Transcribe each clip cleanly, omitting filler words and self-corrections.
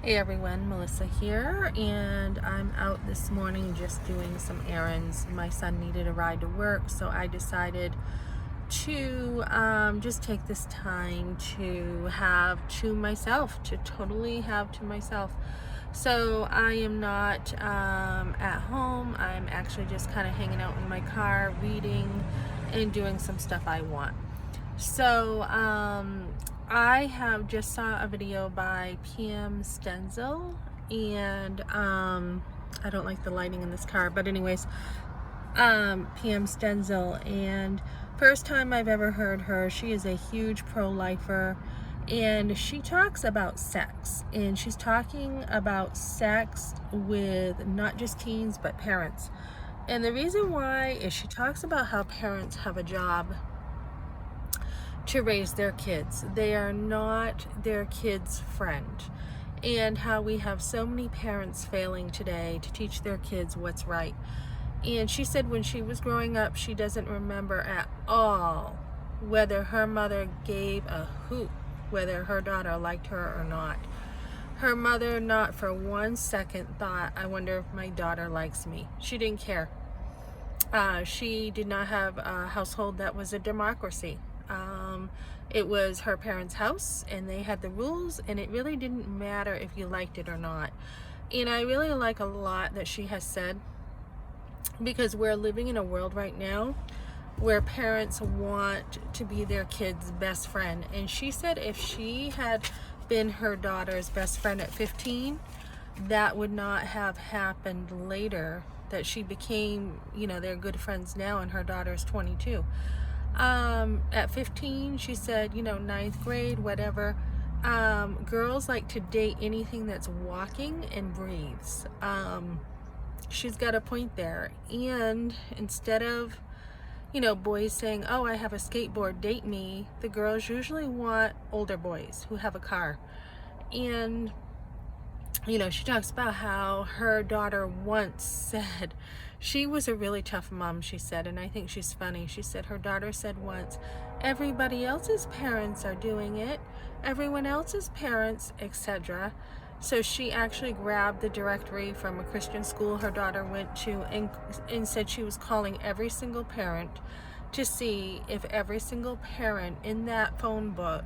Hey everyone, Melissa here, and I'm out this morning just doing some errands. My son needed a ride to work, so I decided to just take this time to have to myself, to totally have to myself. So I am not at home. I'm actually just kind of hanging out in my car, reading and doing some stuff I want. So I have just saw a video by PM Stenzel, and I don't like the lighting in this car, but anyways, PM Stenzel, and first time I've ever heard her. She is a huge pro-lifer, and she talks about sex, and she's talking about sex with not just teens but parents. And the reason why is she talks about how parents have a job to raise their kids. They are not their kids' friend. And how we have so many parents failing today to teach their kids what's right. And she said when she was growing up, she doesn't remember at all whether her mother gave a hoot whether her daughter liked her or not. Her mother not for 1 second thought, I wonder if my daughter likes me. She didn't care. She did not have a household that was a democracy. It was her parents' house, and they had the rules, and it really didn't matter if you liked it or not. And I really like a lot that she has said, because we're living in a world right now where parents want to be their kids' best friend. And she said if she had been her daughter's best friend at 15, that would not have happened later, that she became, they're good friends now, and her daughter's 22. At 15, she said, ninth grade, whatever, girls like to date anything that's walking and breathes. She's got a point there. And instead of, boys saying, oh, I have a skateboard, date me, the girls usually want older boys who have a car. And she talks about how her daughter once said, she was a really tough mom, she said, and I think she's funny. She said her daughter said once, everybody else's parents are doing it, everyone else's parents, etc. So she actually grabbed the directory from a Christian school her daughter went to, and said she was calling every single parent to see if every single parent in that phone book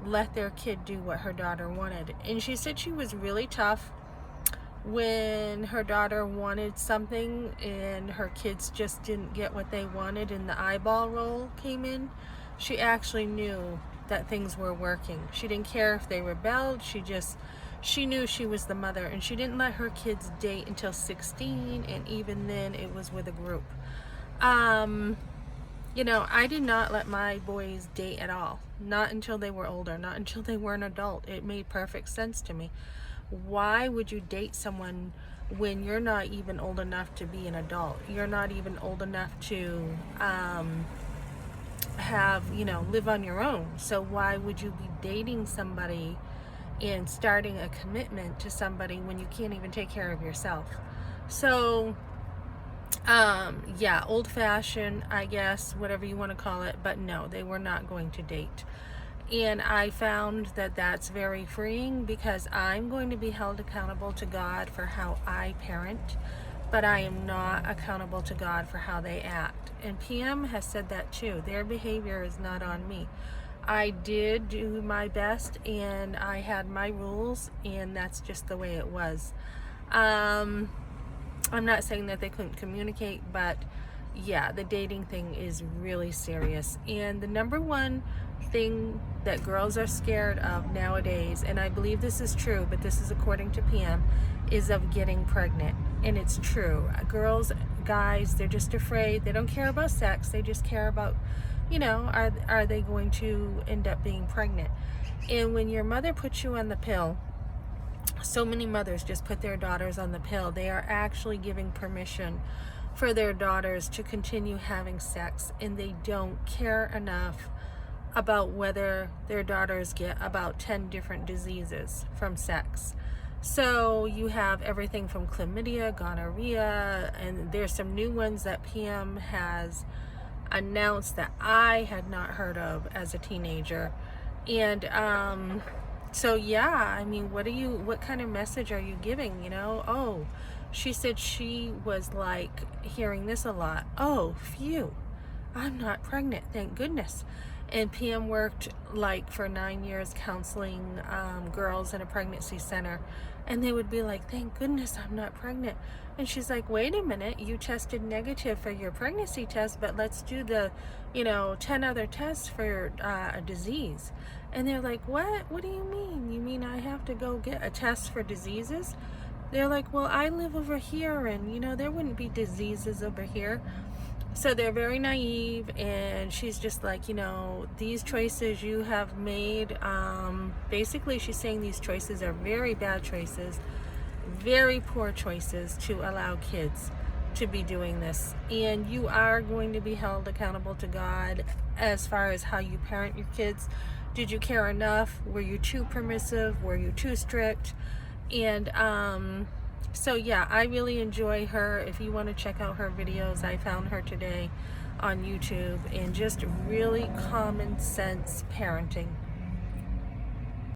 let their kid do what her daughter wanted. And she said she was really tough when her daughter wanted something and her kids just didn't get what they wanted and the eyeball roll came in. She actually knew that things were working. She didn't care if they rebelled. She knew she was the mother, and she didn't let her kids date until 16, and even then it was with a group. I did not let my boys date at all. Not until they were older, not until they were an adult. It made perfect sense to me. Why would you date someone when you're not even old enough to be an adult? You're not even old enough to live on your own. So why would you be dating somebody and starting a commitment to somebody when you can't even take care of yourself? So yeah, old-fashioned, I guess, whatever you want to call it, but no, they were not going to date. And I found that that's very freeing, because I'm going to be held accountable to God for how I parent, but I am not accountable to God for how they act. And PM has said that too. Their behavior is not on me. I did do my best, and I had my rules, and that's just the way it was. I'm not saying that they couldn't communicate, but yeah, the dating thing is really serious. And the number one thing that girls are scared of nowadays, and I believe this is true, but this is according to PM, is of getting pregnant. And it's true. Girls, guys, they're just afraid. They don't care about sex. They just care about, are they going to end up being pregnant? And when your mother puts you on the pill, so many mothers just put their daughters on the pill. They are actually giving permission for their daughters to continue having sex, and they don't care enough about whether their daughters get about 10 different diseases from sex. So you have everything from chlamydia, gonorrhea, and there's some new ones that PM has announced that I had not heard of as a teenager. And So yeah, I mean, what kind of message are you giving, you know? Oh, she said she was like hearing this a lot. Oh, phew, I'm not pregnant, thank goodness. And Pam worked like for 9 years counseling girls in a pregnancy center, and they would be like, thank goodness I'm not pregnant. And she's like, wait a minute, you tested negative for your pregnancy test, but let's do the 10 other tests for a disease. And they're like, what do you mean? You mean I have to go get a test for diseases? They're like, well, I live over here, and there wouldn't be diseases over here. So they're very naive, and she's just like, these choices you have made, basically she's saying these choices are very bad choices, very poor choices to allow kids to be doing this. And you are going to be held accountable to God as far as how you parent your kids. Did you care enough? Were you too permissive? Were you too strict? And so yeah, I really enjoy her. If you want to check out her videos, I found her today on YouTube, and just really common sense parenting.